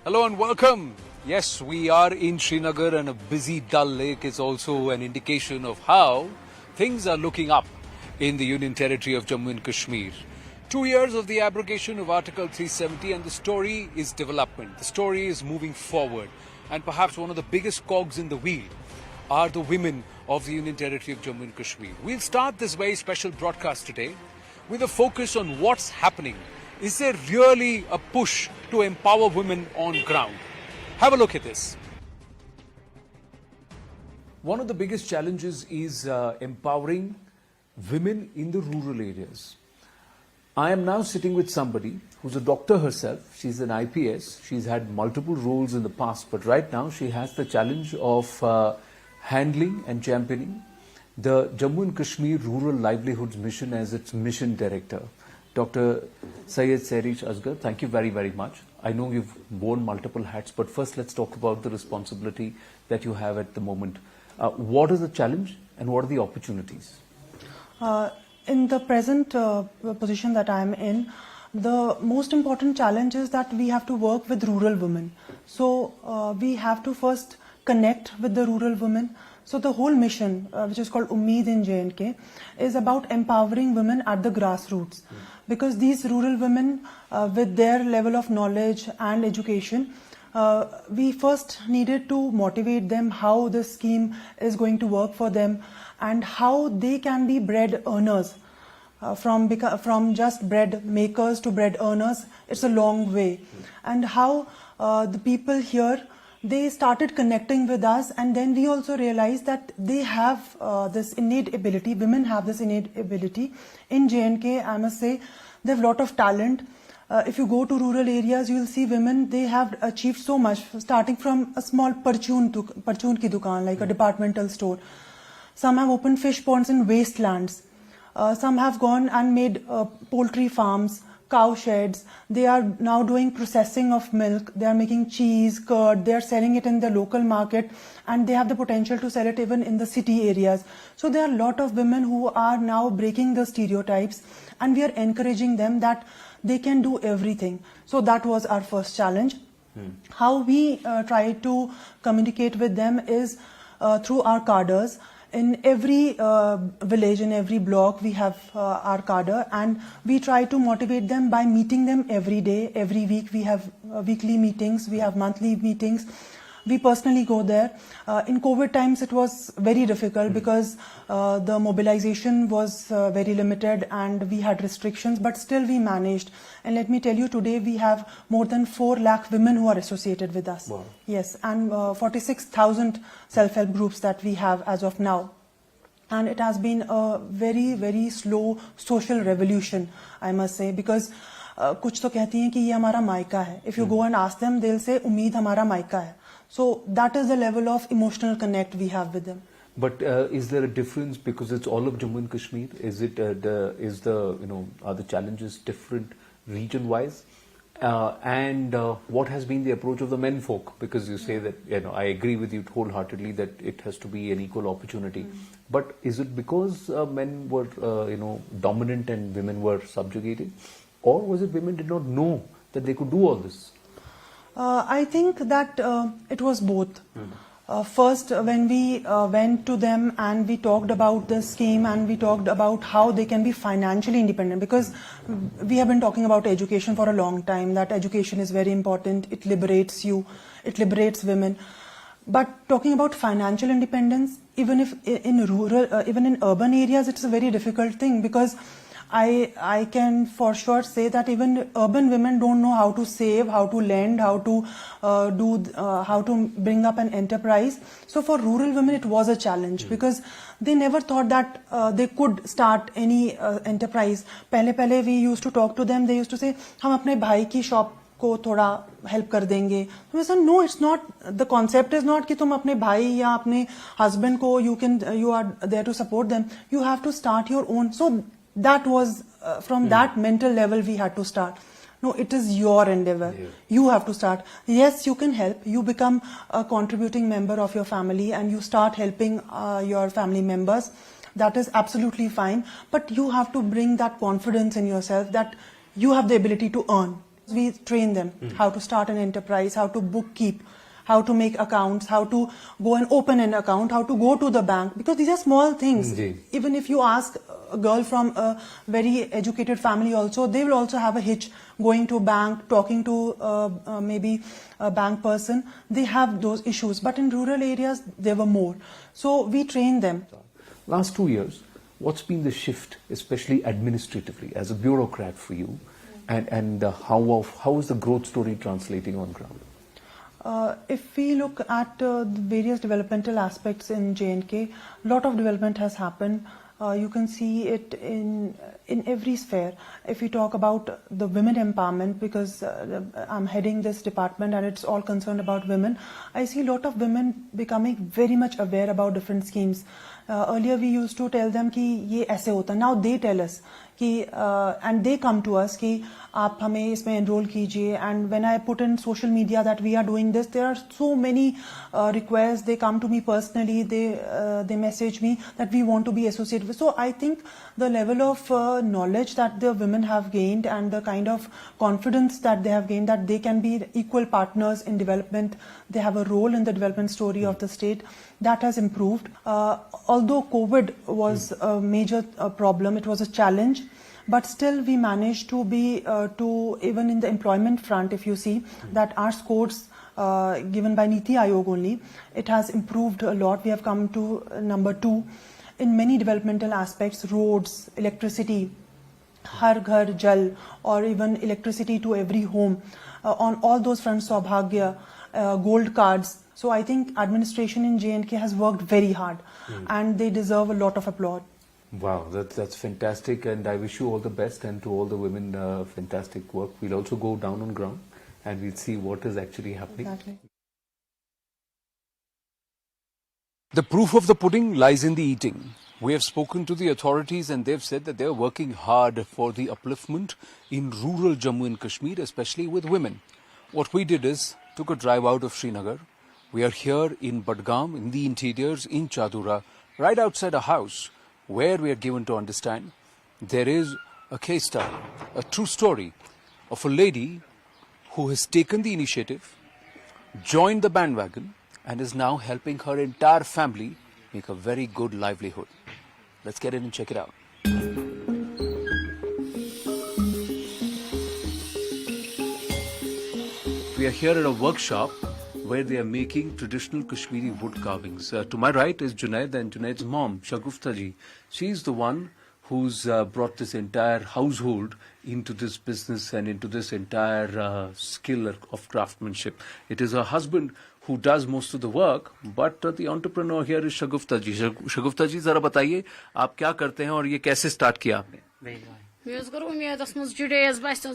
Hello and welcome. Yes, we are in Srinagar and a busy Dal Lake is also an indication of how things are looking up in the Union Territory of Jammu and Kashmir. 2 years of the abrogation of Article 370 and the story is development. The story is moving forward. And perhaps one of the biggest cogs in the wheel are the women of the Union Territory of Jammu and Kashmir. We'll start this very special broadcast today with a focus on what's happening. Is there really a push to empower women on ground? Have a look at this. One of the biggest challenges is empowering women in the rural areas. I am now sitting with somebody who's a doctor herself. She's an IPS. She's had multiple roles in the past, but right now she has the challenge of handling and championing the Jammu and Kashmir Rural Livelihoods Mission as its mission director. Dr. Syed Sehrish Asgar, thank you very, very much. I know you've worn multiple hats, but first let's talk about the responsibility that you have at the moment. What is the challenge and what are the opportunities? In the present position that I am in, the most important challenge is that we have to work with rural women. So we have to first connect with the rural women. So the whole mission, which is called Ummeed in J&K, is about empowering women at the grassroots. Because these rural women, with their level of knowledge and education, we first needed to motivate them how this scheme is going to work for them and how they can be bread earners. From just bread makers to bread earners, it's a long way. And how the people here, they started connecting with us, and then we also realized that they have this innate ability, women have this innate ability. In J&K, I must say, they have a lot of talent. If you go to rural areas, you will see women, they have achieved so much, starting from a small parchun ki dukaan, like a departmental store. Some have opened fish ponds in wastelands. Some have gone and made poultry farms, cow sheds. They are now doing processing of milk. They are making cheese, curd. They are selling it in the local market, and they have the potential to sell it even in the city areas. So there are a lot of women who are now breaking the stereotypes, and we are encouraging them that they can do everything. So that was our first challenge. How we try to communicate with them is through our cadres. In every village, in every block, we have our cadre, and we try to motivate them by meeting them every day, every week. We have weekly meetings, we have monthly meetings. We personally go there. In COVID times, it was very difficult because the mobilization was very limited and we had restrictions, but still we managed. And let me tell you, today we have more than 4 lakh women who are associated with us. Wow. Yes, and 46,000 self-help groups that we have as of now. And it has been a very, very slow social revolution, I must say, because कुछ तो कहती हैं कि ये हमारा मायका है. If you go and ask them, they'll say, उम्मीद हमारा मायका है. So that is the level of emotional connect we have with them. But is there a difference because it's all of Jammu and Kashmir? Is it are the challenges different region-wise? And what has been the approach of the men folk? Because you say that I agree with you wholeheartedly that it has to be an equal opportunity. But is it because men were dominant and women were subjugated, or was it women did not know that they could do all this? I think that it was both. First, when we went to them and we talked about the scheme and we talked about how they can be financially independent, because we have been talking about education for a long time, that education is very important, it liberates you, it liberates women. But talking about financial independence, even if in rural, even in urban areas, it's a very difficult thing, because I can for sure say that even urban women don't know how to save, how to lend, how to how to bring up an enterprise. So for rural women, it was a challenge because they never thought that they could start any enterprise. Pehle we used to talk to them. They used to say, "हम अपने भाई की shop को थोड़ा help कर देंगे." तो मैं said, no, it's not. The concept is not कि तुम अपने भाई या अपने husband को you are there to support them. You have to start your own. So that was from that mental level we had to start. No, it is your endeavor. Yeah. You have to start. Yes, you can help. You become a contributing member of your family and you start helping your family members. That is absolutely fine. But you have to bring that confidence in yourself that you have the ability to earn. We train them how to start an enterprise, how to bookkeep, how to make accounts, how to go and open an account, how to go to the bank, because these are small things. Ji. Even if you ask a girl from a very educated family also, they will also have a hitch going to bank, talking to maybe a bank person. They have those issues, but in rural areas there were more. So we train them. Last 2 years, what's been the shift, especially administratively, as a bureaucrat for you, and how is the growth story translating on ground? If we look at the various developmental aspects in J&K, a lot of development has happened. You can see it in every sphere. If we talk about the women empowerment, because I'm heading this department and it's all concerned about women, I see a lot of women becoming very much aware about different schemes. Earlier we used to tell them कि ये ऐसे होता. Now they tell us कि and they come to us कि आप हमें इसमें enroll कीजिए. And when I put in social media that we are doing this, there are so many requests. They come to me personally. They message me that we want to be associated with. So I think the level of knowledge that the women have gained and the kind of confidence that they have gained, that they can be equal partners in development, they have a role in the development story of the state, that has improved. Although COVID was a major problem, it was a challenge, but still we managed to be, even in the employment front, if you see, that our scores given by Niti Aayog only, it has improved a lot. We have come to number 2 in many developmental aspects, roads, electricity, Har Ghar Jal, or even electricity to every home. On all those fronts, Saubhagya, gold cards. So I think administration in J&K has worked very hard, and they deserve a lot of applause. Wow, that's fantastic, and I wish you all the best, and to all the women, fantastic work. We'll also go down on ground and we'll see what is actually happening. Exactly. The proof of the pudding lies in the eating. We have spoken to the authorities and they've said that they're working hard for the upliftment in rural Jammu and Kashmir, especially with women. What we did is took a drive out of Srinagar. We are here in Budgam, in the interiors, in Chadura, right outside a house where we are given to understand there is a case study, a true story of a lady who has taken the initiative, joined the bandwagon, and is now helping her entire family make a very good livelihood. Let's get in and check it out. We are here at a workshop where they are making traditional Kashmiri wood carvings. To my right is Junaid and Junaid's mom, Shagufta ji. She's the one who's brought this entire household into this business and into this entire skill of craftsmanship. It is her husband who does most of the work, but the entrepreneur here is Shagufta ji. Shagufta ji, जरा बताइए आप क्या करते हैं और ये कैसे start किया आपने? मे कर उम्मीद जुड़ेस बस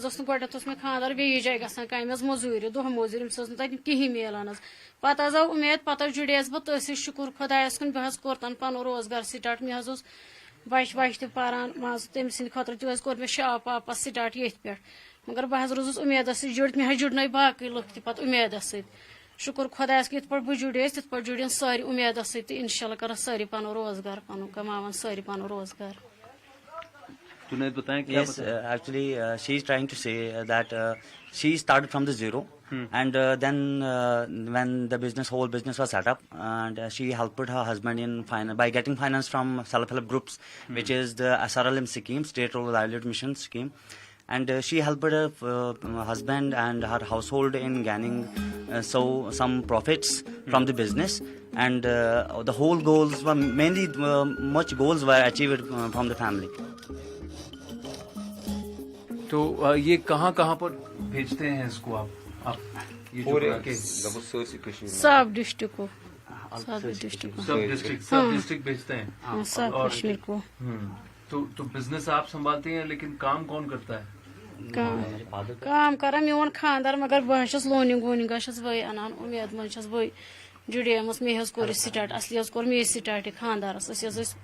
मे खानदार बेस जाए गम मजूर दह मजूर तक कहीं मिलान पे आव उम्मीद पे जुड़ेस बह तथ शुक्र खुदायस कुन बह कोर तन पन रोजगार स्टार्ट मे बच वच पारान तम सद खुद तोर मे शॉप वाप स्टार्ट ये पे मगर बह रोजस उम्मीद जुड़ मे जुड़न बाकी लुक तक उम्मीद शुक्र खुदायस कि बह जुड़ेस तिथ पे जुड़न सारी उम्मीद इंशाल्लाह कर सारी पन रोजगार पन कमावन सारी पन रोजगार. Yes, actually, she is trying to say that she started from the zero, and then when the whole business was set up, and she helped her husband in by getting finance from self-help groups, which is the SRLM scheme, State Rural Livelihood Mission scheme, and she helped her husband and her household in gaining some profits from the business, and the whole goals were mainly much goals were achieved from the family. तो ये कहाँ पर भेजते हैं इसको आप ये जो बना के सब डिस्ट्रिक्ट को सब डिस्ट्रिक्ट भेजते हैं सब कश्मीर को. तो बिजनेस आप संभालते हैं, लेकिन काम कौन करता है? काम कर मोन खानदार, मगर बह लोनिंग वोनिंग वही अनान उम्मीद मन वही जुड़ेमस मे कोर स्टार्ट असली कोर मे स्टार्ट खानदारस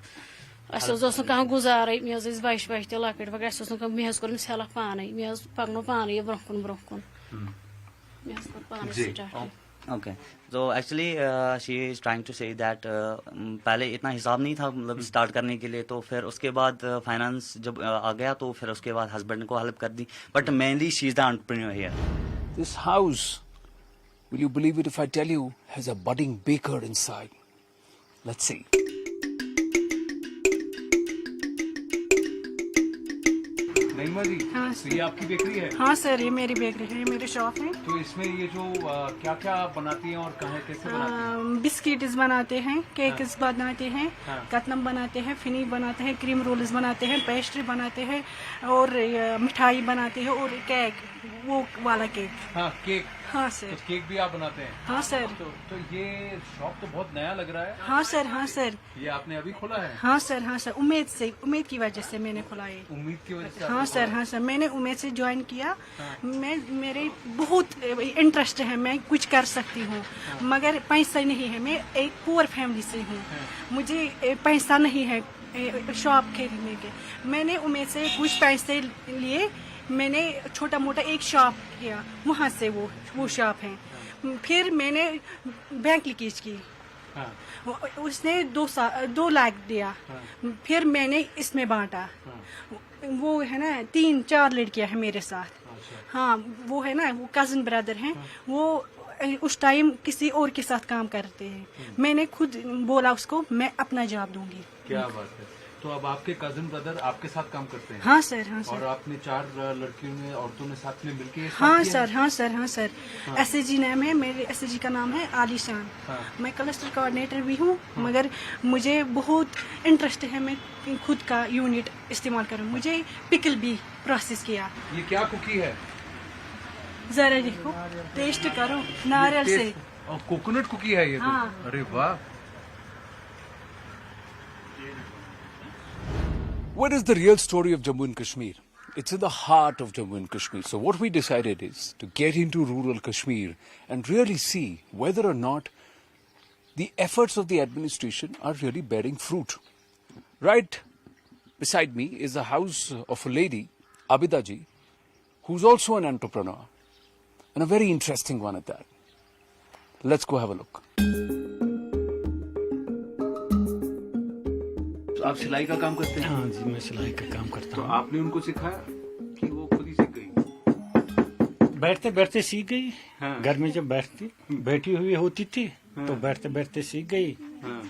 कह गुजारे मे बच बच लकट वगैरह मे कोर्स हेल्प पाने मे पकनो पाने ब्रोह कुन मे कोर पाने start. Okay. So actually she is trying to say that पहले इतना हिसाब नहीं था मतलब स्टार्ट करने के लिए, तो फिर उसके बाद फाइनेंस जब आ गया तो फिर उसके बाद हस्बैंड को हेल्प कर दी, but mainly she is the entrepreneur here. This house, will you believe it if I tell you, has a budding baker inside. Let's see. नईमा जी, हाँ, तो ये आपकी बेकरी है? हाँ सर, ये मेरी बेकरी है, ये मेरी शॉप है। तो इसमें ये जो क्या क्या बनाती हैं और कहाँ कैसे बनाती हैं? बिस्किट्स बनाते हैं, केक्स बनाते हैं, हाँ। कतनम बनाते हैं, फिनी बनाते हैं, क्रीम रोल्स बनाते हैं, पेस्ट्री बनाते हैं और मिठाई बनाते हैं और केक, वो वाला केक। हाँ, केक। हाँ तो सर। केक भी आप बनाते हैं? हाँ सर। तो ये शॉप तो बहुत नया लग रहा है। हाँ सर, हाँ सर। ये आपने अभी खोला है? हाँ सर, हाँ सर, उम्मीद की वजह से मैंने खोला है। उम्मीद की वजह से? हाँ सर, हाँ सर, मैंने उम्मीद से ज्वाइन किया। मेरे बहुत इंटरेस्ट है, मैं कुछ कर सकती हूँ, मगर पैसा नहीं है। मैं एक पुअर फैमिली से हूँ, मुझे पैसा नहीं है शॉप खरीदने के। मैंने उम्मीद से कुछ पैसे लिए, मैंने छोटा मोटा एक शॉप किया, वहाँ से वो शॉप है। फिर मैंने बैंक लीकेज की, उसने 2 लाख दिया। फिर मैंने इसमें बांटा। वो है ना 3-4 लड़कियां हैं मेरे साथ। हाँ, वो है ना, वो कजन ब्रदर हैं, वो उस टाइम किसी और के साथ काम करते हैं। मैंने खुद बोला उसको, मैं अपना जॉब दूंगी। क्या बात है। तो अब आपके कजन ब्रदर आपके साथ काम करते हैं? हाँ सर, हाँ सर। और आपने 4 लड़कियों ने, औरतों ने साथ में मिलकर? हाँ सर, हाँ सर, हाँ सर। SSG नाम है मेरे, SSG का नाम है आलिशान। मैं क्लस्टर कोऑर्डिनेटर भी हूँ, मगर मुझे बहुत इंटरेस्ट है, मैं खुद का यूनिट इस्तेमाल करूँ। मुझे पिकल भी प्रोसेस किया। ये क्या कुकी है? जरा देखो, टेस्ट करो, नारियल से। और कोकोनट कुकी है ये तो? हाँ। अरे वाह। What is the real story of Jammu and Kashmir? It's in the heart of Jammu and Kashmir. So what we decided is to get into rural Kashmir and really see whether or not the efforts of the administration are really bearing fruit. Right beside me is the house of a lady, Abida ji, who's also an entrepreneur and a very interesting one at that. Let's go have a look. आप सिलाई का काम करते हैं? हाँ जी, मैं सिलाई का काम करता तो हूँ। आपने उनको सिखाया कि वो खुद ही सीख गई? बैठते बैठते सीख गई। हाँ। घर में जब बैठी हुई होती थी तो बैठते बैठते सीख गई। हाँ।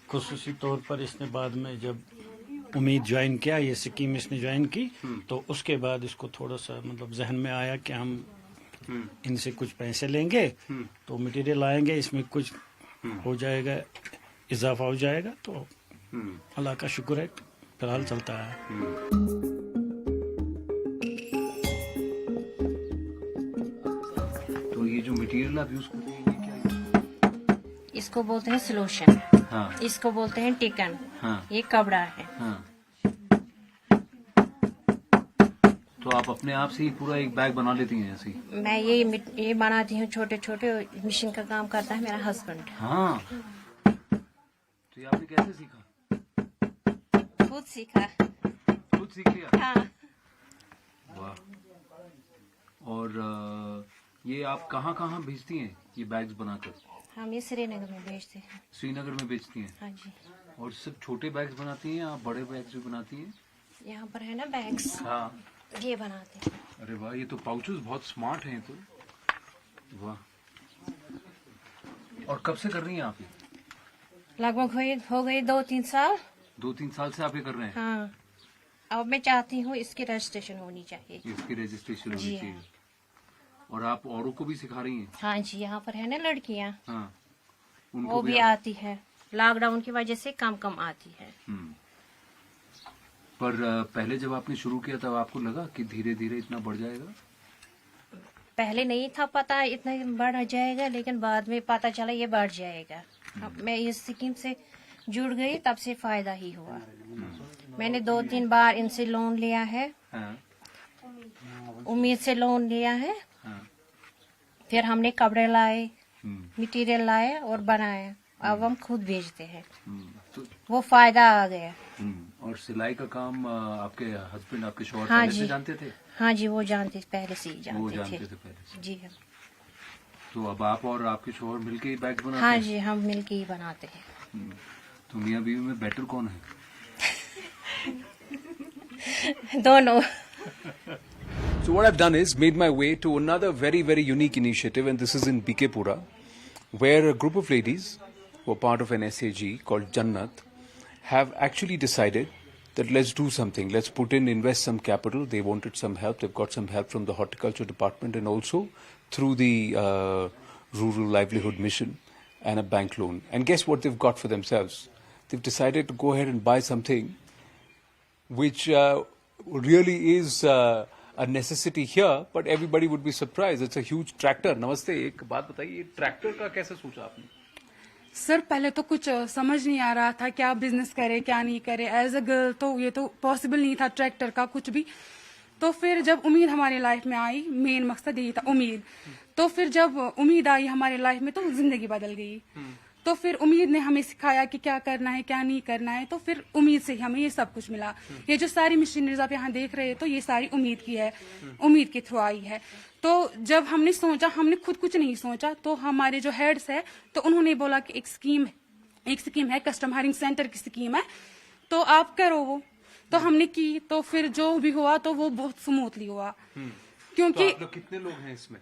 खुसूसी तौर पर इसने बाद में जब उम्मीद ज्वाइन किया, ये स्कीम इसने ज्वाइन की, तो उसके बाद इसको थोड़ा सा मतलब जहन में आया कि हम इनसे कुछ पैसे लेंगे तो मटेरियल लाएंगे, इसमें कुछ हो जाएगा, इजाफा हो जाएगा। तो अल्लाह का शुक्र है, फिलहाल चलता है। तो ये जो मटेरियल आप यूज कर रहे हैं, ये क्या है? इसको बोलते हैं सोल्यूशन। हाँ। इसको बोलते हैं टिकन। हाँ। ये कपड़ा है। हाँ। तो आप अपने आप से ही पूरा एक बैग बना लेती हैं ऐसे ही? मैं ये बनाती हूँ, छोटे छोटे। मशीन का काम करता है मेरा हस्बैंड। हाँ। तो ये आपने कैसे सीखा? खुद सीखा। खुद सीख लिया? हाँ। वाह। और ये आप कहाँ कहाँ भेजती हैं ये बैग्स बनाकर? हम ये श्रीनगर में बेचते हैं। श्रीनगर में बेचती हैं? हाँ जी। और सिर्फ छोटे बैग्स बनाती हैं या बड़े बैग्स भी बनाती हैं? यहाँ पर है ना बैग्स, हाँ। ये बनाते हैं। अरे वाह, ये तो पाउचेस बहुत स्मार्ट हैं तो। वाह। और कब से कर रही हैं आप ये? लगभग हो गई 2-3 साल। 2-3 साल से आप ये कर रहे हैं? हाँ। अब मैं चाहती हूँ इसकी रजिस्ट्रेशन होनी चाहिए। इसकी रजिस्ट्रेशन होनी जी चाहिए। हाँ। और आप औरों को भी सिखा रही हैं? हाँ जी, यहाँ पर है ना लड़कियाँ, हाँ। उनको वो भी आती है। लॉकडाउन की वजह से कम आती है। पर पहले जब आपने शुरू किया तब आपको लगा कि धीरे धीरे इतना बढ़ जाएगा? पहले नहीं था पता इतना बढ़ जाएगा, लेकिन बाद में पता चला ये बढ़ जाएगा। अब मैं इस स्कीम से जुड़ गई, तब से फायदा ही हुआ। मैंने 2-3 बार इनसे लोन लिया है। हाँ। उम्मीद से लोन लिया है। हाँ। फिर हमने कपड़े लाए, हम्म। मटेरियल लाए और बनाए। अब हम खुद बेचते हैं। तो वो फायदा आ गया। और सिलाई का काम आपके हस्बैंड, आपके शौहर हाँ पहले जी। से जानते थे? हाँ जी, वो जानते पहले से ही वो जानते जानते थे। थे पहले से। जी हाँ। तो अब आप और आपके शोहर मिलके ही बैग बनाते हाँ हैं? जी, हम मिलके ही बनाते हैं। तो मियाँ बीवी में बेटर कौन है? दोनों। So what I've done is made my way to another very, very unique initiative, and this is in Bikepura, where a group of ladies who are part of an SAG called Jannat have actually decided that let's do something. Let's invest some capital. They wanted some help. They've got some help from the horticulture department and also through the Rural Livelihood Mission and a bank loan. And guess what they've got for themselves? They've decided to go ahead and buy something which really is a necessity here, but everybody would be surprised. It's a huge tractor. नमस्ते, एक बात बताइए, tractor का कैसे सोचा आपने? Sir पहले तो कुछ समझ नहीं आ रहा था क्या बिजनेस करे क्या नहीं करे। एज अ गर्ल तो ये तो पॉसिबल नहीं था ट्रैक्टर का कुछ भी। तो फिर जब उम्मीद हमारी लाइफ में आई, मेन मकसद यही था उम्मीद। तो फिर जब उम्मीद आई हमारी लाइफ में तो जिंदगी बदल गई। तो फिर उम्मीद ने हमें सिखाया कि क्या करना है क्या नहीं करना है। तो फिर उम्मीद से ही हमें ये सब कुछ मिला। ये जो सारी मशीनरीज आप यहाँ देख रहे हैं तो ये सारी उम्मीद की है, उम्मीद के थ्रू आई है। तो जब हमने सोचा, हमने खुद कुछ नहीं सोचा, तो हमारे जो हेड्स है तो उन्होंने बोला कि एक स्कीम है, कस्टम हायरिंग सेंटर की स्कीम है, तो आप करो वो। तो हमने की, तो फिर जो भी हुआ तो वो बहुत स्मूथली हुआ। क्योंकि तो आप लोग कितने लोग हैं इसमें?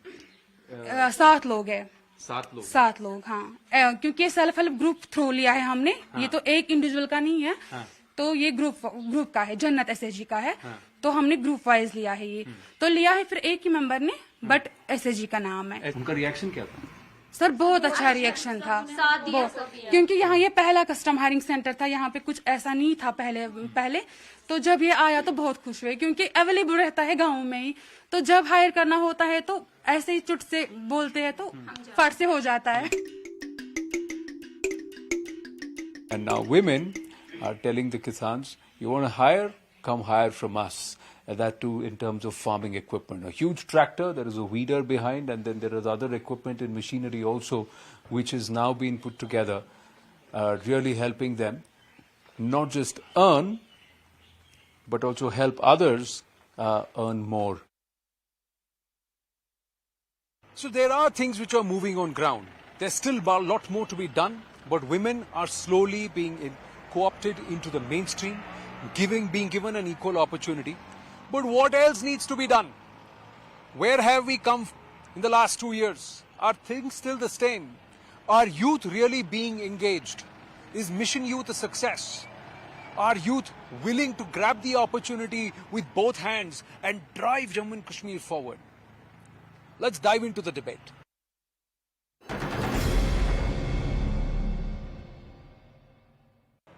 7 लोग है। 7 लोग हाँ। क्योंकि सेल्फ हेल्प ग्रुप थ्रू लिया है हमने। हाँ। ये तो एक इंडिविजुअल का नहीं है। हाँ। तो ये ग्रुप का है, जन्नत एसएजी का है। हाँ। तो हमने ग्रुप वाइज लिया है ये। तो लिया है फिर एक ही मेंबर ने, बट एसएजी का नाम है। उनका रिएक्शन क्या था? सर बहुत अच्छा रिएक्शन था, क्योंकि यहाँ ये पहला कस्टम हायरिंग सेंटर था, यहाँ पे कुछ ऐसा नहीं था पहले। तो जब ये आया तो बहुत खुश हुए, क्योंकि अवेलेबल रहता है गाँव में ही। तो जब हायर करना होता है तो ऐसे ही चुट से बोलते हैं तो फट से हो जाता है। And now women are telling the Kisans, you want to hire? Come hire from us. And that too in terms of farming equipment. A huge tractor, there is a weeder behind, and then there is other equipment and machinery also, which is now being put together, really helping them not just earn, but also help others earn more. So there are things which are moving on ground. There's still a lot more to be done, but women are slowly being co-opted into the mainstream, being given an equal opportunity. But what else needs to be done? Where have we come in the last 2 years? Are things still the same? Are youth really being engaged? Is Mission Youth a success? Are youth willing to grab the opportunity with both hands and drive Jammu and Kashmir forward? Let's dive into the debate.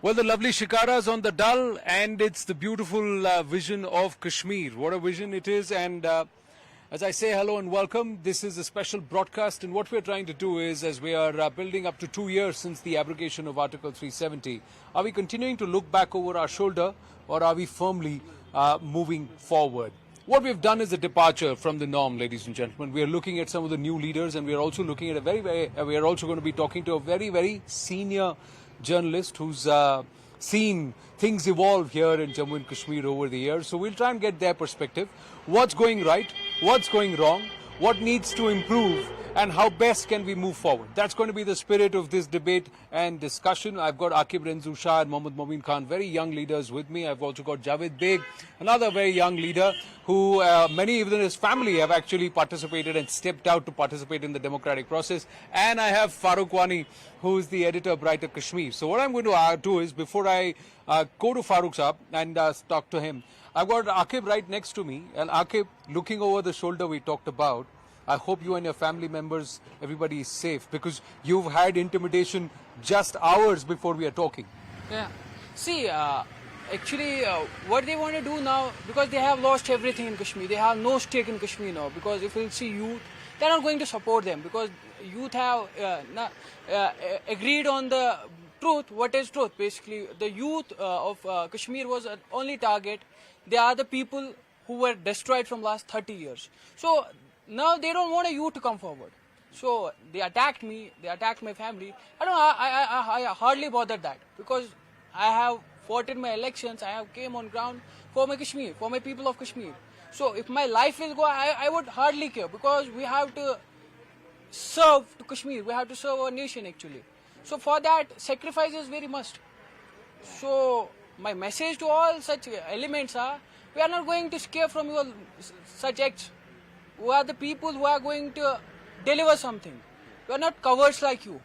Well, the lovely Shikara's on the Dal, and it's the beautiful vision of Kashmir. What a vision it is. And as I say hello and welcome, this is a special broadcast. And what we're trying to do is, as we are building up to 2 years since the abrogation of Article 370, are we continuing to look back over our shoulder, or are we firmly moving forward? What we've done is a departure from the norm, ladies and gentlemen. We are looking at some of the new leaders, and we are also looking at we are also going to be talking to a very, very senior journalist who's seen things evolve here in Jammu and Kashmir over the years. So we'll try and get their perspective. What's going right? What's going wrong? What needs to improve? And how best can we move forward? That's going to be the spirit of this debate and discussion. I've got Aqib Renzu Shah and Mohammad Momin Khan, very young leaders with me. I've also got Javed Beg, another very young leader who many even his family have actually participated and stepped out to participate in the democratic process. And I have Farooq Wani, who is the editor of Brighter Kashmir. So what I'm going to do is, before I go to Farooq Saab and talk to him, I've got Aqib right next to me. And Aqib, looking over the shoulder we talked about, I hope you and your family members, everybody is safe, because you've had intimidation just hours before we are talking. Yeah. See, actually, what they want to do now, because they have lost everything in Kashmir, they have no stake in Kashmir now, because if you'll see youth, they're not going to support them, because youth have agreed on the truth. What is truth? Basically, the youth of Kashmir was an only target. They are the people who were destroyed from last 30 years. So now they don't want a youth to come forward. So they attacked me, they attacked my family. I hardly bothered that, because I have fought in my elections, I have came on ground for my Kashmir, for my people of Kashmir. So if my life will go, I would hardly care, because we have to serve to Kashmir. We have to serve our nation actually. So for that, sacrifice is very must. So my message to all such elements are: we are not going to scare from your such acts. We are the people who are going to deliver something. We are not cowards like you.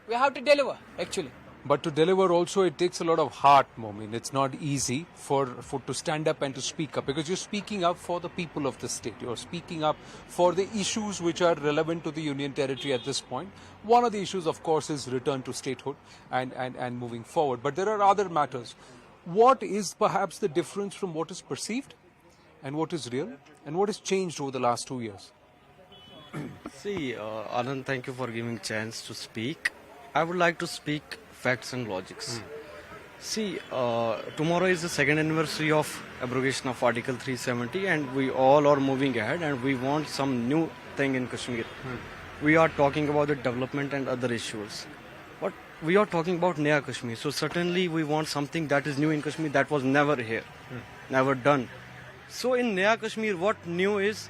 We have to deliver actually. But to deliver also, it takes a lot of heart, Momin. It's not easy for to stand up and to speak up, because you're speaking up for the people of the state. You're speaking up for the issues which are relevant to the Union Territory at this point. One of the issues, of course, is return to statehood and moving forward. But there are other matters. What is perhaps the difference from what is perceived and what is real, and what has changed over the last 2 years? See, Anand, thank you for giving chance to speak. I would like to speak facts and logics. See, tomorrow is the second anniversary of abrogation of Article 370, and we all are moving ahead, and we want some new thing in Kashmir. We are talking about the development and other issues, but we are talking about Naya Kashmir. So certainly we want something that is new in Kashmir that was never here, never done. So in Naya Kashmir, what new is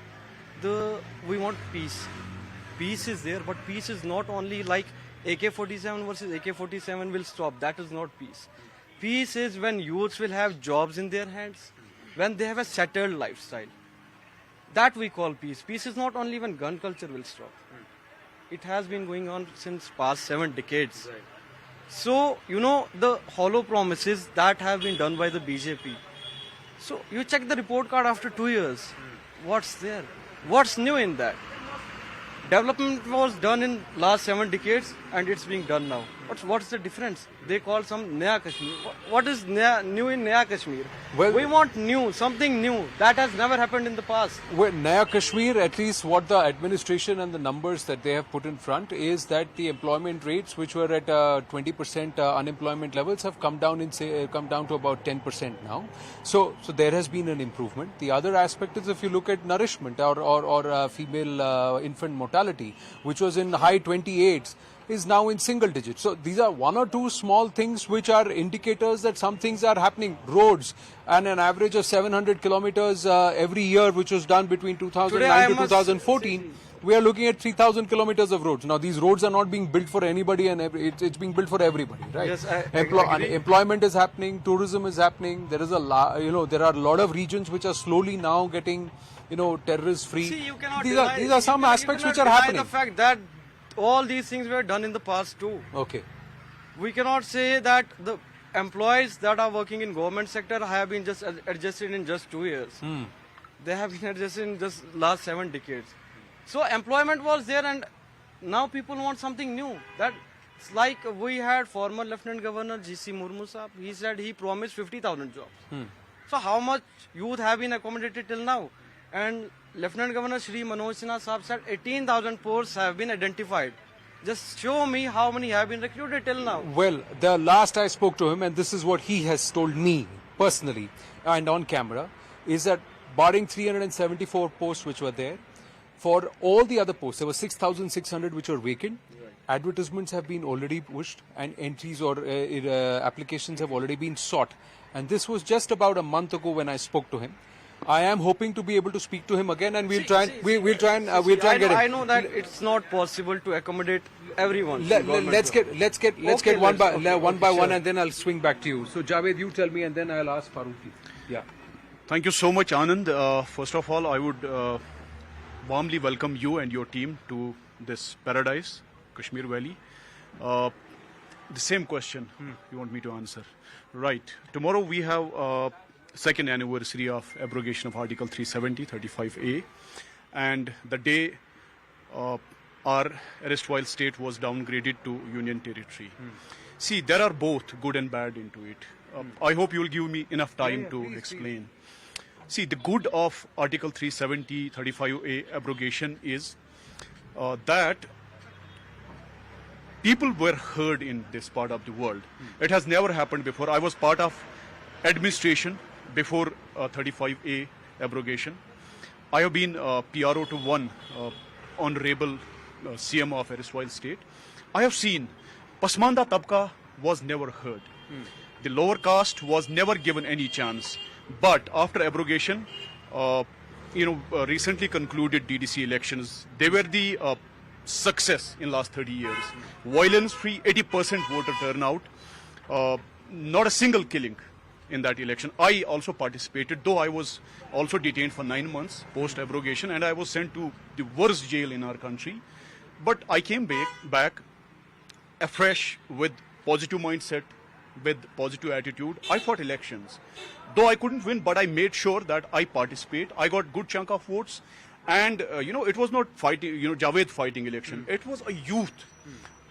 we want peace. Peace is there, but peace is not only like AK-47 versus AK-47 will stop. That is not peace. Peace is when youths will have jobs in their hands, when they have a settled lifestyle. That we call peace. Peace is not only when gun culture will stop. It has been going on since past 7 decades. So, the hollow promises that have been done by the BJP. So, you check the report card after 2 years. What's there? What's new in that? Development was done in last 7 decades and it's being done now. What's the difference? They call some Naya Kashmir. What is new in Naya Kashmir? Well, we want new, something new. That has never happened in the past. Well, Naya Kashmir, at least what the administration and the numbers that they have put in front is that the employment rates, which were at 20% unemployment levels, have come down to about 10% now. So there has been an improvement. The other aspect is, if you look at nourishment or female infant mortality, which was in high 28s, is now in single digits. So these are 1 or 2 small things which are indicators that some things are happening. Roads, and an average of 700 kilometers every year, which was done between 2009 to 2014. We are looking at 3,000 kilometers of roads. Now these roads are not being built for anybody, and it's being built for everybody, right? Yes, I agree. Employment is happening, tourism is happening. There is there are a lot of regions which are slowly now getting, terrorist free. See, you cannot these deny, are some aspects which are happening. The fact that all these things were done in the past too. Okay. We cannot say that the employees that are working in government sector have been just adjusted in just 2 years. They have been adjusted in just last 7 decades. So employment was there, and now people want something new. That's like we had former Lieutenant Governor G.C. Murmu Saab. He said he promised 50,000 jobs. So how much youth have been accommodated till now? And Lieutenant Governor Shri Manoj Sinha Saab said 18,000 posts have been identified. Just show me how many have been recruited till now. Well, the last I spoke to him, and this is what he has told me personally and on camera, is that barring 374 posts which were there, for all the other posts, there were 6,600 which were vacant. Advertisements have been already pushed, and entries or applications have already been sought. And this was just about a month ago when I spoke to him. I am hoping to be able to speak to him again, and we'll try and get him. I know that it's not possible to accommodate everyone. Let's get one by one, and then I'll swing back to you. So Javed, you tell me, and then I'll ask Farooqi. Yeah. Thank you so much, Anand. First of all, I would warmly welcome you and your team to this paradise, Kashmir Valley. The same question you want me to answer. Right. Tomorrow we have second anniversary of abrogation of Article 370, 35A. And the day our erstwhile state was downgraded to Union Territory. See, there are both good and bad into it. I hope you will give me enough time to explain. See, the good of Article 370, 35A abrogation is that people were heard in this part of the world. It has never happened before. I was part of administration before 35A abrogation. I have been PRO to one honorable CM of erstwhile state. I have seen Pasmanda Tabka was never heard. The lower caste was never given any chance. But after abrogation, recently concluded DDC elections, they were the success in last 30 years. Violence-free, 80% voter turnout, not a single killing in that election. I also participated, though I was also detained for 9 months post-abrogation, and I was sent to the worst jail in our country. But I came back afresh with positive mindset, with positive attitude. I fought elections. Though I couldn't win, but I made sure that I participate. I got good chunk of votes. And, it was not fighting, Javed fighting election. It was a youth,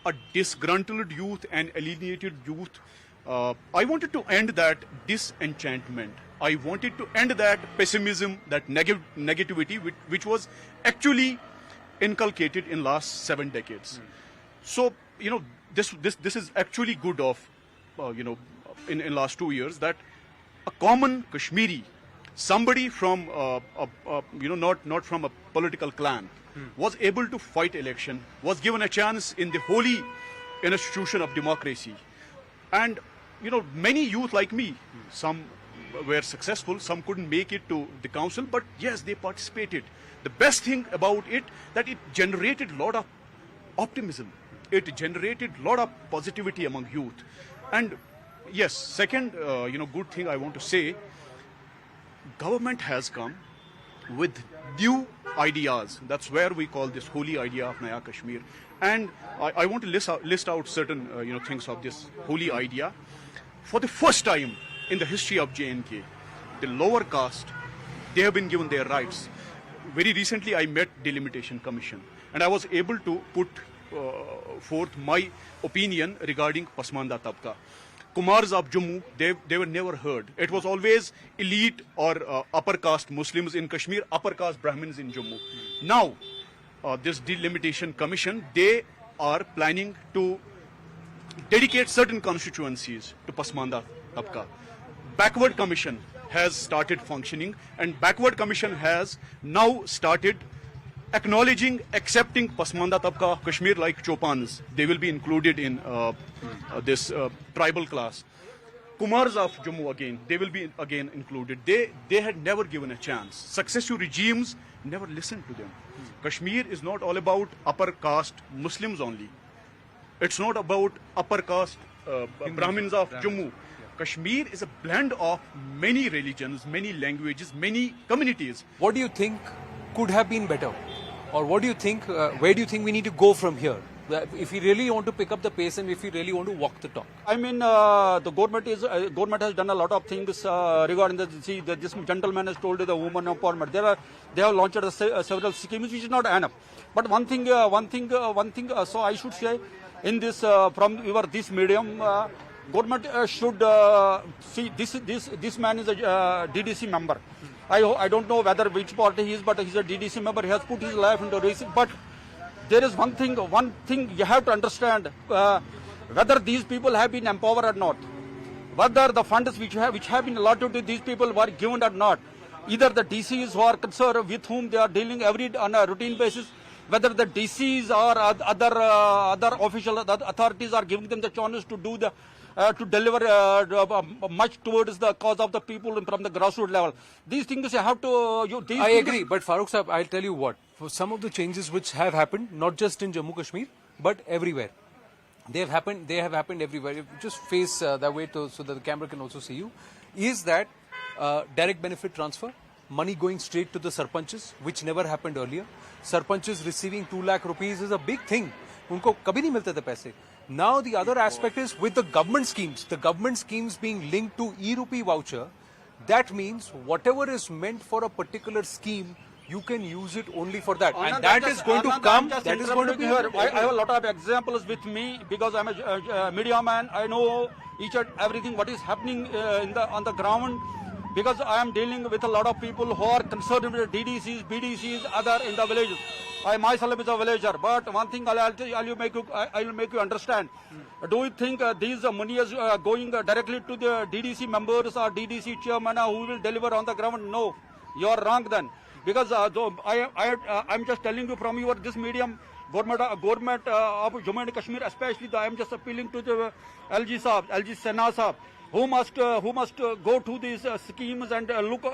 a disgruntled youth and alienated youth. I wanted to end that disenchantment. I wanted to end that pessimism, that negativity, which was actually inculcated in last 7 decades. So, this is actually good of, in last 2 years, that a common Kashmiri, somebody from, not from a political clan, was able to fight election, was given a chance in the holy institution of democracy. And, many youth like me, some were successful, some couldn't make it to the council, but yes, they participated. The best thing about it, that it generated a lot of optimism. It generated a lot of positivity among youth. And yes, second, good thing I want to say, government has come with new ideas. That's where we call this holy idea of Naya Kashmir. And I want to list out certain, things of this holy idea. For the first time in the history of J&K, the lower caste, they have been given their rights. Very recently, I met Delimitation Commission, and I was able to put forth my opinion regarding Pasmanda Tabqa. Kumars of Jammu, they were never heard. It was always elite or upper caste Muslims in Kashmir, upper caste Brahmins in Jammu. Now, this Delimitation Commission, they are planning to dedicate certain constituencies to Pasmanda Tabqa. Backward Commission has started functioning, and Backward Commission has now started acknowledging, accepting Pasmanda Tabqa of Kashmir like Chopans. They will be included in this tribal class. Kumars of Jammu again, they will be again included. They had never given a chance. Successive regimes never listened to them. Kashmir is not all about upper caste Muslims only. It's not about upper caste Brahmins of Jammu. Kashmir is a blend of many religions, many languages, many communities. What do you think could have been better? Or what do you think, where do you think we need to go from here? If we really want to pick up the pace and if we really want to walk the talk. I mean, the government has done a lot of things regarding this gentleman has told the woman empowerment. They have launched several schemes which is not enough. But one thing, so I should say, in this, from this medium, government should see this man is a DDC member. I don't know whether which party he is, but he's a DDC member. He has put his life into risk. But there is one thing you have to understand, whether these people have been empowered or not, whether the funds which have been allotted to these people were given or not, either the DCs who are concerned with whom they are dealing on a routine basis, whether the DCs or other official authorities are giving them the chance to do to deliver much towards the cause of the people from the grassroots level. These things you have to... I agree, but Farooq Sahab, I'll tell you what. For some of the changes which have happened, not just in Jammu Kashmir, but everywhere. They have happened everywhere. You just face that way so that the camera can also see you. Is that direct benefit transfer, money going straight to the sarpanches, which never happened earlier. Sarpanches receiving 2 lakh rupees is a big thing. Unko kabhi nahi milte the paise. Now the other aspect is with the government schemes being linked to e-rupee voucher, that means whatever is meant for a particular scheme, you can use it only for that. And that is going to come, that is going to be here. I have a lot of examples with me because I'm a media man. I know each and everything what is happening on the ground, because I am dealing with a lot of people who are concerned with DDCs, BDCs, other in the villages. I myself is a villager, but one thing I'll make you understand. Do you think these money is going directly to the DDC members or DDC chairman who will deliver on the ground? No, you are wrong then. Because I'm just telling you from this medium, government of Jammu and Kashmir, especially, I am just appealing to the LG Sena Saab, who must go to these schemes and look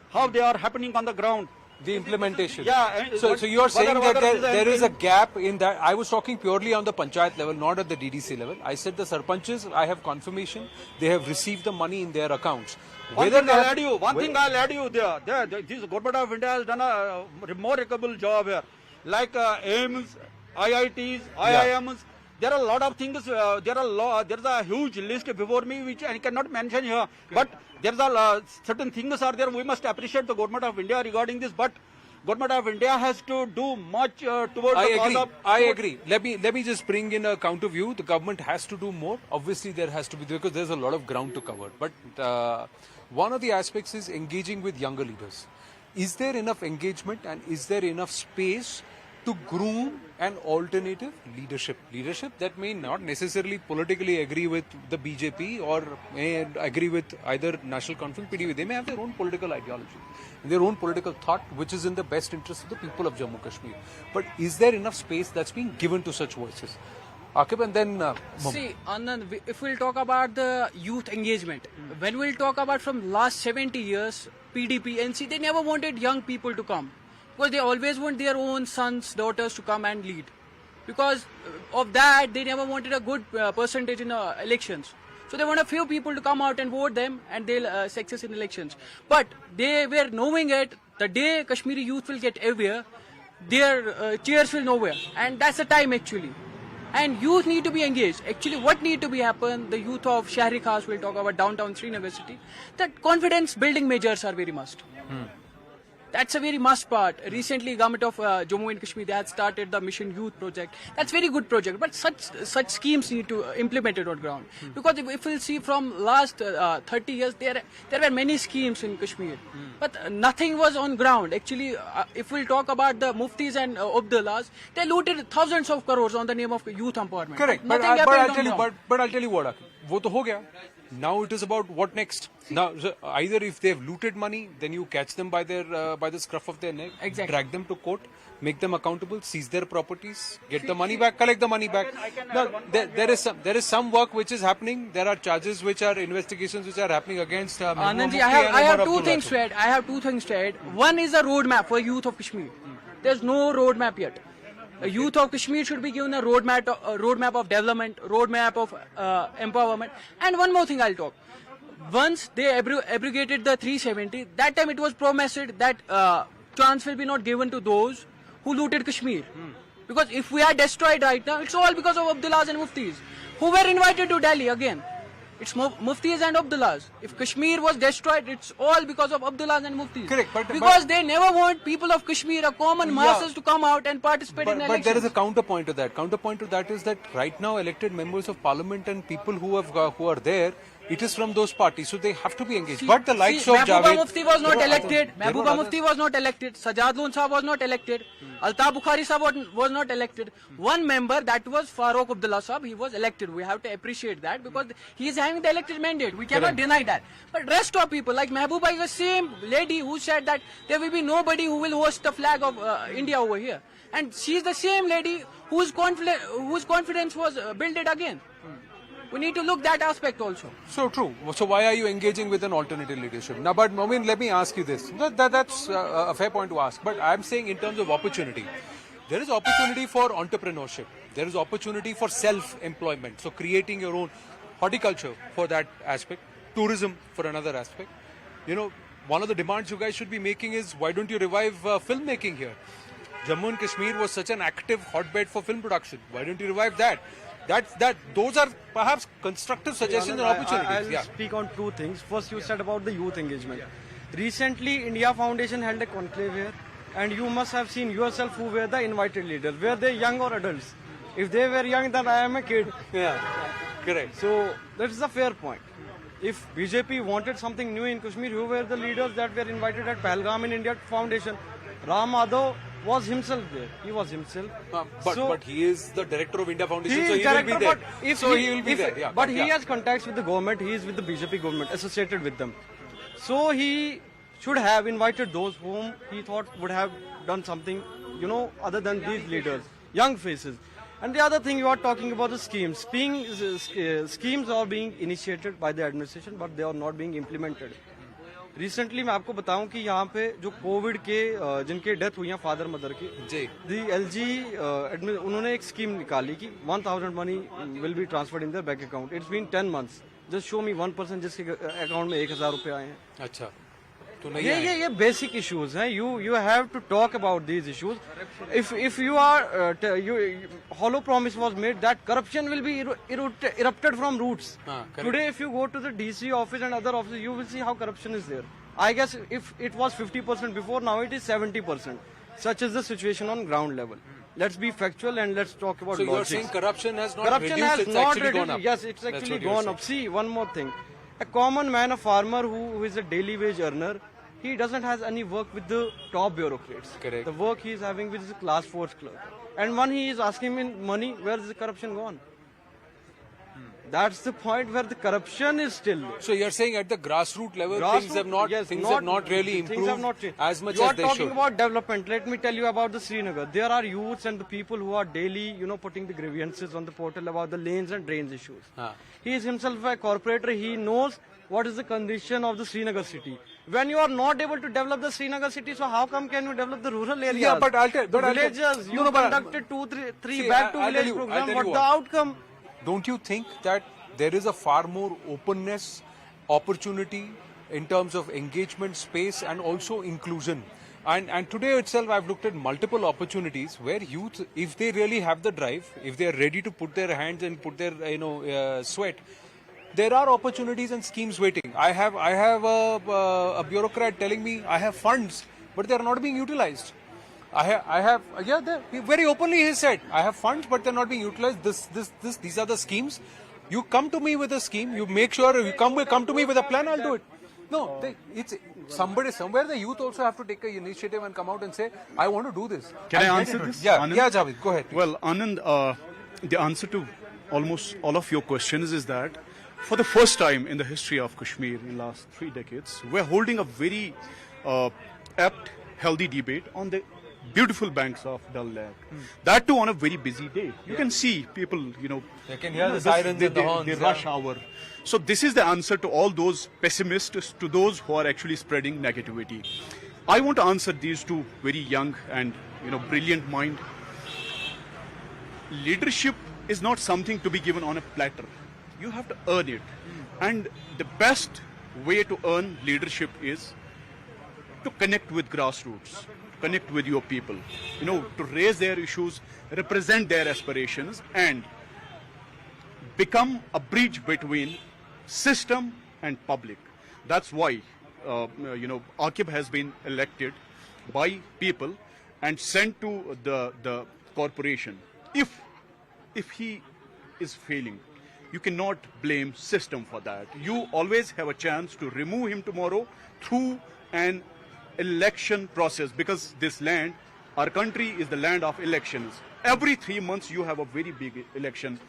how they are happening on the ground. The implementation. Yeah, So you are saying that there is a anything- gap in that. I was talking purely on the panchayat level, not at the DDC level. I said the sarpanches, I have confirmation, they have received the money in their accounts. One Whether thing they I'll have- add you. One thing I'll add you there. This government of India has done a remarkable job here. Like AIMS, IITs, IIMs. There are a lot of things. There's a huge list before me which I cannot mention here. But there's a certain things are there. We must appreciate the government of India regarding this. But government of India has to do much towards I the agree. cause of. I agree. Let me just bring in a counter view. The government has to do more. Obviously, there has to be, because there's a lot of ground to cover. But one of the aspects is engaging with younger leaders. Is there enough engagement and is there enough space to groom an alternative leadership? Leadership that may not necessarily politically agree with the BJP or may agree with either National Conference, PDP. They may have their own political ideology, their own political thought, which is in the best interest of the people of Jammu Kashmir. But is there enough space that's being given to such voices? Akib, and then See, Anand, if we'll talk about the youth engagement, when we'll talk about from last 70 years, PDP, NC, they never wanted young people to come. Because they always want their own sons, daughters to come and lead. Because of that, they never wanted a good percentage in elections. So they want a few people to come out and vote them and they'll success in elections. But they were knowing it, the day Kashmiri youth will get aware, their cheers will nowhere. And that's the time actually. And youth need to be engaged. Actually, what need to be happen, the youth of Shahri Khas, will talk about downtown Srinagar city, that confidence building measures are very must. That's a very must part. Recently, government of Jammu and Kashmir, they had started the Mission Youth project. That's very good project, but such schemes need to implement it on ground. Because if we'll see from last 30 years, there were many schemes in Kashmir, but nothing was on ground. Actually, if we'll talk about the Muftis and Abdullahs, they looted thousands of crores on the name of youth empowerment. correct. But Nothing I'll happened tell you. on ground. But I'll tell you what, Akib. वो तो हो गया. Now it is about what next. Now, so either if they have looted money, then you catch them by the scruff of their neck, Exactly. drag them to court, make them accountable, seize their properties, get the money back, collect the money back. Now, there is some work which is happening. There are charges which are investigations which are happening against. Anandji, I have two things to add. One is a roadmap for youth of Kashmir. There's no roadmap yet. The youth of Kashmir should be given a roadmap of development, roadmap of empowerment. And one more thing I'll talk. Once they abrogated the 370, that time it was promised that chance will be not given to those who looted Kashmir. Because if we are destroyed right now, it's all because of Abdullahs and Muftis, who were invited to Delhi again. It's Muftis and Abdullahs. If Kashmir was destroyed, it's all because of Abdullahs and Muftis. Correct, but- because they never want people of Kashmir, a common masses, to come out and participate in But elections. there is a counterpoint to that. Counterpoint to that is that right now elected members of parliament and people who are there, it is from those parties, so they have to be engaged. But the likes of Mehbooba Javed, Mufti was not there were elected. there were Mehbooba Mufti was not elected. Sajad Lone Sahab was not elected. Altaf Bukhari Sahab was not elected. One member, that was Farooq Abdullah Sahab, he was elected. We have to appreciate that because he is having the elected mandate. We cannot deny that. But rest of people, like Mehbooba is the same lady who said that there will be nobody who will host the flag of India over here. And she is the same lady whose confidence was built again. We need to look that aspect also. So true. So why are you engaging with an alternative leadership? Now, but Momin, let me ask you this. That's a fair point to ask. But I'm saying in terms of opportunity, there is opportunity for entrepreneurship. There is opportunity for self-employment. So creating your own horticulture for that aspect, tourism for another aspect. You know, one of the demands you guys should be making is why don't you revive filmmaking here? Jammu and Kashmir was such an active hotbed for film production. Why don't you revive that? Those are perhaps constructive suggestions and opportunities. I'll speak on two things. First, you said about the youth engagement. Recently, India Foundation held a conclave here, and you must have seen yourself who were the invited leaders. Were they young or adults? If they were young, then I am a kid. Yeah, correct. So that is a fair point. If BJP wanted something new in Kashmir, who were the leaders that were invited at Pahalgam in India Foundation? Ram Madhav was himself there. He was himself. But he is the director of India Foundation, He so is he will director, be there. but if So he, he will be if- there. Yeah, but he yeah. has contacts with the government. He is with the BJP government, associated with them. So he should have invited those whom he thought would have done something, other than these leaders, young faces. And the other thing you are talking about the schemes. Schemes are being initiated by the administration, but they are not being implemented. Recently मैं आपको बताऊं कि यहाँ पे जो Covid के जिनके death हुई है फादर मदर की जी दी LG उन्होंने एक स्कीम निकाली कि 1000 money will be transferred in their bank account. It's been 10 months. Just show me 1% जिसके अकाउंट में 1000 रुपए आए हैं. अच्छा तो नहीं ये बेसिक इश्यूज हैं. You have to talk about these issues. If you are hollow promise was made that corruption will be erupted from roots. Today if you go to the DC office and other offices, you will see how corruption is there. I guess if it was 50% before, now it is 70%. Such is the situation on ground level. Let's be factual and let's talk about So you're logics. saying corruption has not Corruption reduced, has it's not actually reduced. gone up. Yes, it's That's actually what you're gone up. See, one more thing. A common man, a farmer who is a daily wage earner, he doesn't have any work with the top bureaucrats. Correct. The work he is having with his class 4 clerk. And when he is asking him money, where is the corruption gone? That's the point where the corruption is still there. So you're saying at the grassroots level, things have not really improved things have not changed. as much you as are they talking should. about development. Let me tell you about the Srinagar. There are youths and the people who are daily, putting the grievances on the portal about the lanes and drains issues. He is himself a corporator. He knows what is the condition of the Srinagar city. When you are not able to develop the Srinagar city, so how come can you develop the rural areas? Yeah, but I'll tell the villages. You conducted 2-3 back to village program. What the outcome? Don't you think that there is a far more openness, opportunity in terms of engagement, space, and also inclusion? And today itself, I've looked at multiple opportunities where youth, if they really have the drive, if they are ready to put their hands and put their sweat, there are opportunities and schemes waiting. I have a bureaucrat telling me I have funds, but they are not being utilized. Very openly he said, I have funds, but they're not being utilized. These are the schemes. You come to me with a scheme. You make sure you come to me with a plan. I'll do it. No, it's somebody somewhere. The youth also have to take an initiative and come out and say, I want to do this. Can I answer this? Yeah, Anand? yeah, Javed, go ahead. Please. Well, Anand, the answer to almost all of your questions is that for the first time in the history of Kashmir in the last 3 decades, we're holding a very apt, healthy debate on the beautiful banks of Dal Lake. That too on a very busy day. You can see people, They can hear the sirens and the horns. The rush hour. So this is the answer to all those pessimists, to those who are actually spreading negativity. I want to answer these two very young and brilliant mind. Leadership is not something to be given on a platter. You have to earn it. And the best way to earn leadership is to connect with grassroots, connect with your people, to raise their issues, represent their aspirations, and become a bridge between system and public. That's why, Aqib has been elected by people and sent to the corporation. If he is failing, you cannot blame system for that. You always have a chance to remove him tomorrow through an election process, because this land, our country, is the land of elections. Every 3 months you have a very big election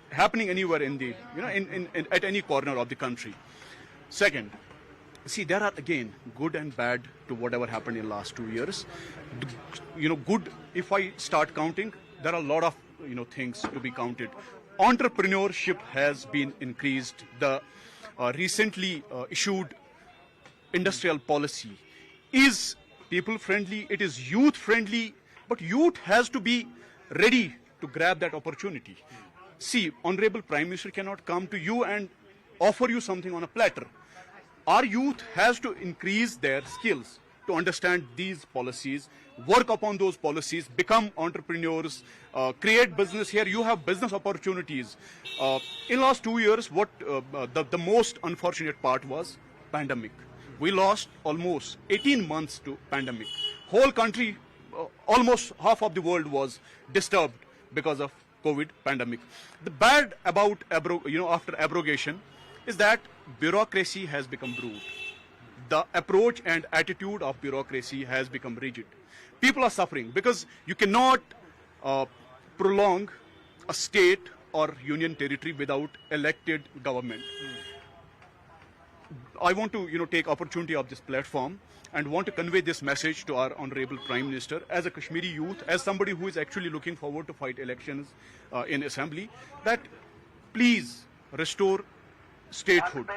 happening anywhere in the at any corner of the country. Second, see, there are again good and bad to whatever happened in the last 2 years. Good, if I start counting, there are a lot of things to be counted. Entrepreneurship has been increased. The recently issued industrial policy is people friendly, it is youth friendly, but youth has to be ready to grab that opportunity. See, Honorable Prime Minister cannot come to you and offer you something on a platter. Our youth has to increase their skills to understand these policies, work upon those policies, become entrepreneurs, create business here. You have business opportunities. In last 2 years, what the most unfortunate part was pandemic. We lost almost 18 months to pandemic. Whole country, almost half of the world was disturbed because of COVID pandemic. The bad about after abrogation is that bureaucracy has become brute. The approach and attitude of bureaucracy has become rigid. People are suffering because you cannot prolong a state or union territory without elected government. I want to take opportunity of this platform and want to convey this message to our Honorable Prime Minister as a Kashmiri youth, as somebody who is actually looking forward to fight elections in Assembly, that please restore statehood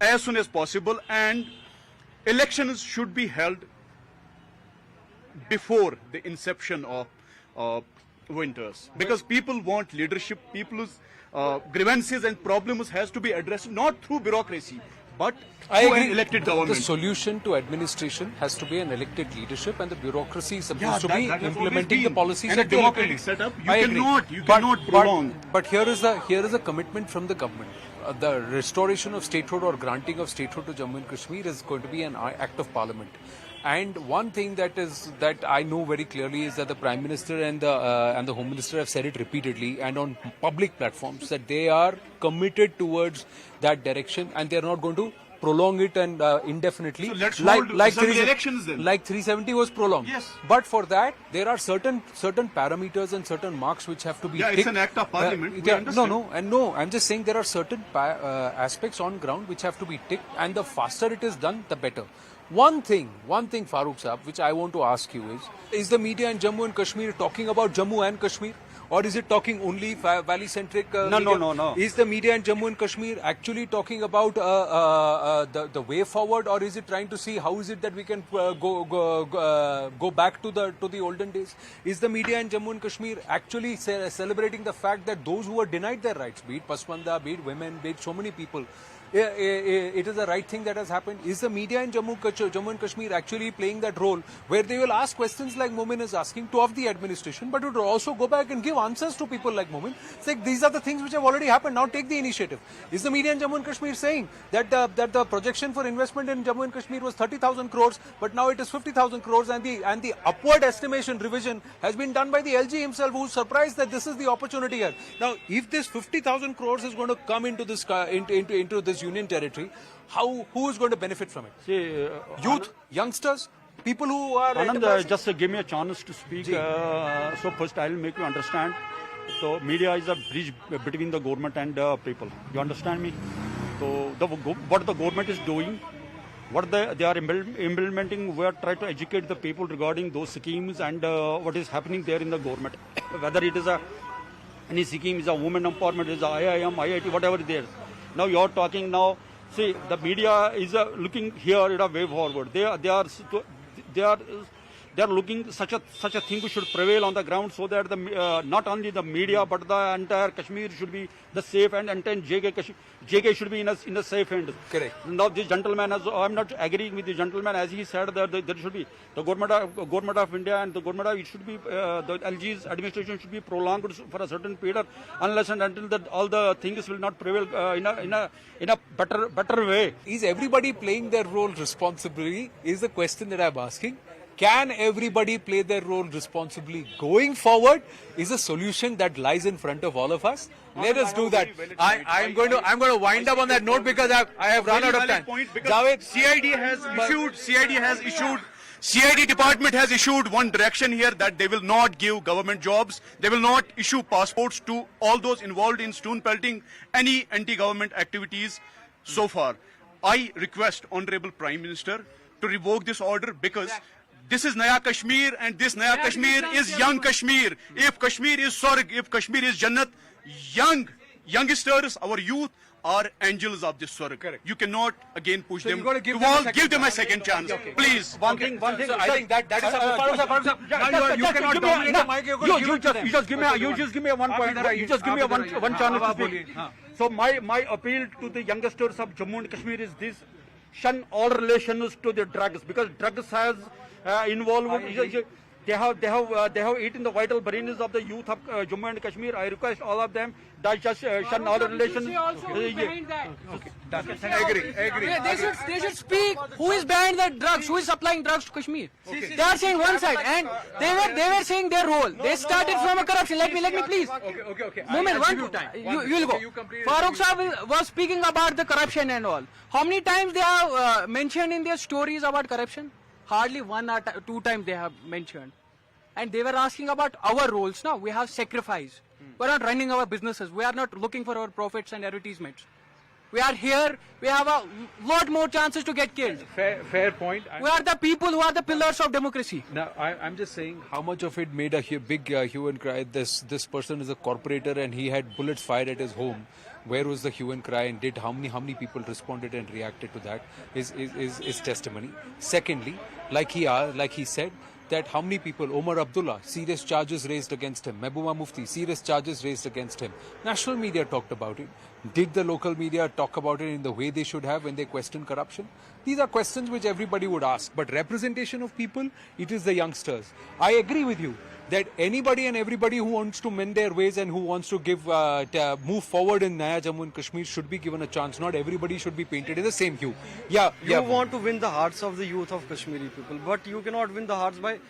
as soon as possible and elections should be held before the inception of winters, because people want leadership. People's grievances and problems has to be addressed not through bureaucracy, but I through agree. an elected The government. solution to administration has to be an elected leadership, and the bureaucracy is supposed to that be has always implementing the been. policies And a at the democratic elected setup, level. you I agree. cannot prolong. But here is a commitment from the government. The restoration of statehood or granting of statehood to Jammu and Kashmir is going to be an act of parliament. And one thing that I know very clearly is that the Prime Minister and the Home Minister have said it repeatedly and on public platforms that they are committed towards that direction, and they are not going to prolong it and indefinitely. So let's hold assembly elections then. Like 370 was prolonged. Yes. But for that, there are certain parameters and certain marks which have to be Yeah, it's ticked. an act of parliament, we Yeah, understand. no. I'm just saying there are certain aspects on ground which have to be ticked, and the faster it is done, the better. One thing, Farooq Saab, which I want to ask you is the media in Jammu and Kashmir talking about Jammu and Kashmir? Or is it talking only valley-centric media? No. Is the media in Jammu and Kashmir actually talking about the way forward, or is it trying to see how is it that we can go back to the olden days? Is the media in Jammu and Kashmir actually celebrating the fact that those who were denied their rights, be it Pasmanda, be it women, be it so many people, it is the right thing that has happened? Is the media in Jammu and Kashmir actually playing that role where they will ask questions like Momin is asking of the administration, but it will also go back and give answers to people like Momin? It's like these are the things which have already happened. Now take the initiative. Is the media in Jammu and Kashmir saying that the projection for investment in Jammu and Kashmir was 30,000 crores, but now it is 50,000 crores, and the upward estimation revision has been done by the LG himself, who's surprised that this is the opportunity here. Now, if this 50,000 crores is going to come into this into this union territory, who is going to benefit from it? See, Youth, youngsters, people who are Anand, enterprising? just give me a chance to speak. So first I'll make you understand. So media is a bridge between the government and people. You understand me? So what the government is doing, what they are implementing, we are trying to educate the people regarding those schemes and what is happening there in the government. Whether it is any scheme is a women empowerment, is a IIM, IIT, whatever it is. Now you are talking now. See, the media is looking here at a way forward. They are looking such a thing should prevail on the ground, so that not only the media but the entire Kashmir should be the safe, and entire JK should be in a safe hand. Correct. Now this gentleman, I'm not agreeing with the gentleman, as he said that there should be the government of India and the government of, it should be the LG's administration should be prolonged for a certain period, unless and until that all the things will not prevail in a better way. Is everybody playing their role responsibly? Is the question that I'm asking. Can everybody play their role responsibly going forward? Is a solution that lies in front of all of us. Let us do that. I'm going to wind up on that note because I have run out of time. Javed, CID department has issued one direction here, that they will not give government jobs. They will not issue passports to all those involved in stone pelting, any anti-government activities so far. I request Honorable Prime Minister to revoke this order, because this is Naya Kashmir, and this Naya Kashmir is young Kashmir. If Kashmir is Swarg, if Kashmir is Jannat, youngsters, our youth are angels of this Swarg. Correct. You cannot again push them. you gotta give to them a all. second Give them a chance. second chance, Okay. please. One thing. So I think that is you cannot dominate the mic. You just give me one point. You just give me one chance to speak. So my appeal to the youngsters of Jammu and Kashmir is this: shun all relations to the drugs, because drugs has involved. They have eaten the vital brains of the youth of Jammu and Kashmir. I request all of them that just shun all relations. I agree. They should speak. Who is behind the drugs? Who is supplying drugs to Kashmir? They are saying one side, and they were saying their role. They started from a corruption. Let me please. Okay. Moment, you will go. Farooq Saab was speaking about the corruption and all. How many times they have mentioned in their stories about corruption? Hardly one or two times they have mentioned. And they were asking about our roles now. We have sacrificed. We're not running our businesses. We are not looking for our profits and advertisements. we are here, we have a lot more chances to get killed. Fair point. We are the people who are the pillars of democracy. Now, I'm just saying how much of it made a big hue and cry. This person is a corporator and he had bullets fired at his home. Where was the hue and cry, and how many people responded and reacted to that is testimony. Secondly, like he said, that how many people, Omar Abdullah, serious charges raised against him, Mehbooba Mufti, serious charges raised against him. National media talked about it. Did the local media talk about it in the way they should have when they question corruption? These are questions which everybody would ask. But representation of people, it is the youngsters. I agree with you that anybody and everybody who wants to mend their ways and who wants to move forward in Naya Jammu and Kashmir should be given a chance. Not everybody should be painted in the same hue. You want to win the hearts of the youth of Kashmiri people, but you cannot win the hearts by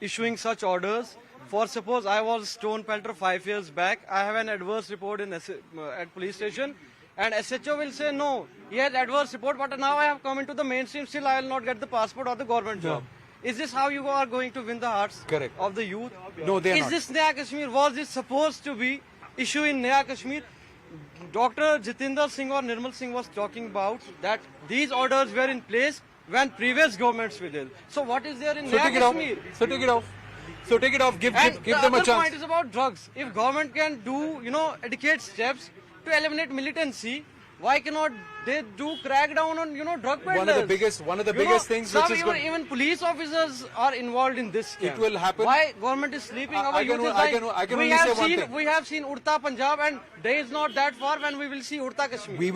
issuing such orders. For suppose I was stone pelter 5 years back, I have an adverse report at police station, and SHO will say no, he has adverse report, but now I have come into the mainstream, still I will not get the passport or the government job. Is this how you are going to win the hearts of the youth? No, they are not. Is this Naya Kashmir? Was this supposed to be issue in Naya Kashmir? Dr. Jitinder Singh or Nirmal Singh was talking about that these orders were in place when previous governments were there. So what is there in Naya Kashmir? So take it off. Give them a chance. The other point is about drugs. If government can do, adequate steps to eliminate militancy, why cannot they do crackdown on, drug peddlers? One of the biggest things which is even police officers are involved in this scam. It will happen. Why government is sleeping? I can only say one thing. We have seen Urta Punjab, and day is not that far when we will see Urta Kashmir. We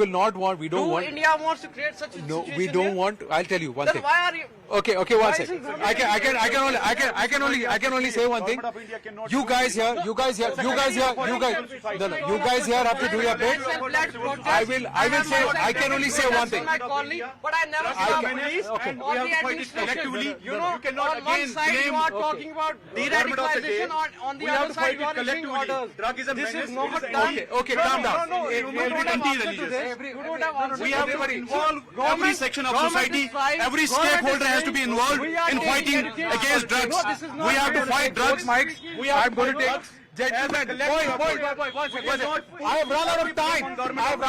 don't want. India wants to create such a No, situation we don't here? want. I'll tell you one Then thing. why are you? Okay, one Why second. isn't government- I can only say one thing. You guys here have to do your bit. I can only say one thing. But I never saw police or the administration. You cannot on one side you are talking about de-radicalization, on the other side you are issuing orders. This is not done. Okay, calm down. We have to involve every section of society. Every stakeholder has to be involved in fighting against drugs. We have to fight drugs. I'm going to take judgment. I have run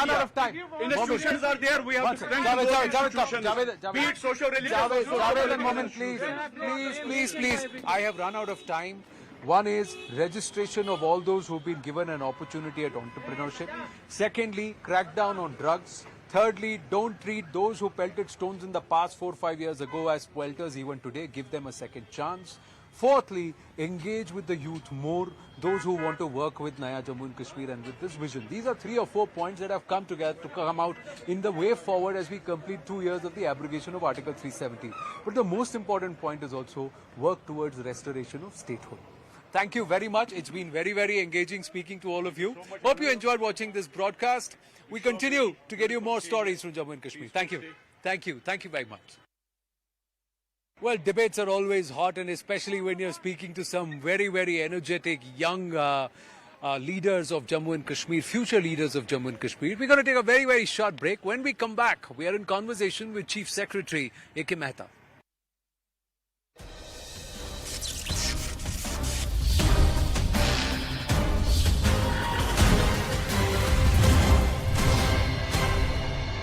out of time. Institutions are there. We have to strengthen those institutions. Be it social-religious. Javed, moment, please. I have run out of time. One is registration of all those who've been given an opportunity at entrepreneurship. Secondly, crackdown on drugs. Thirdly, don't treat those who pelted stones in the past 4-5 years ago as pelters even today. Give them a second chance. Fourthly, engage with the youth more, those who want to work with Naya Jammu and Kashmir and with this vision. These are 3 or 4 points that have come together to come out in the way forward as we complete 2 years of the abrogation of Article 370. But the most important point is also work towards restoration of statehood. Thank you very much. It's been very, very engaging speaking to all of you. Hope you enjoyed watching this broadcast. We continue to get you more stories from Jammu and Kashmir. Thank you. Thank you very much. Well, debates are always hot, and especially when you're speaking to some very, very energetic young leaders of Jammu and Kashmir, future leaders of Jammu and Kashmir. We're going to take a very, very short break. When we come back, we are in conversation with Chief Secretary A.K. Mehta.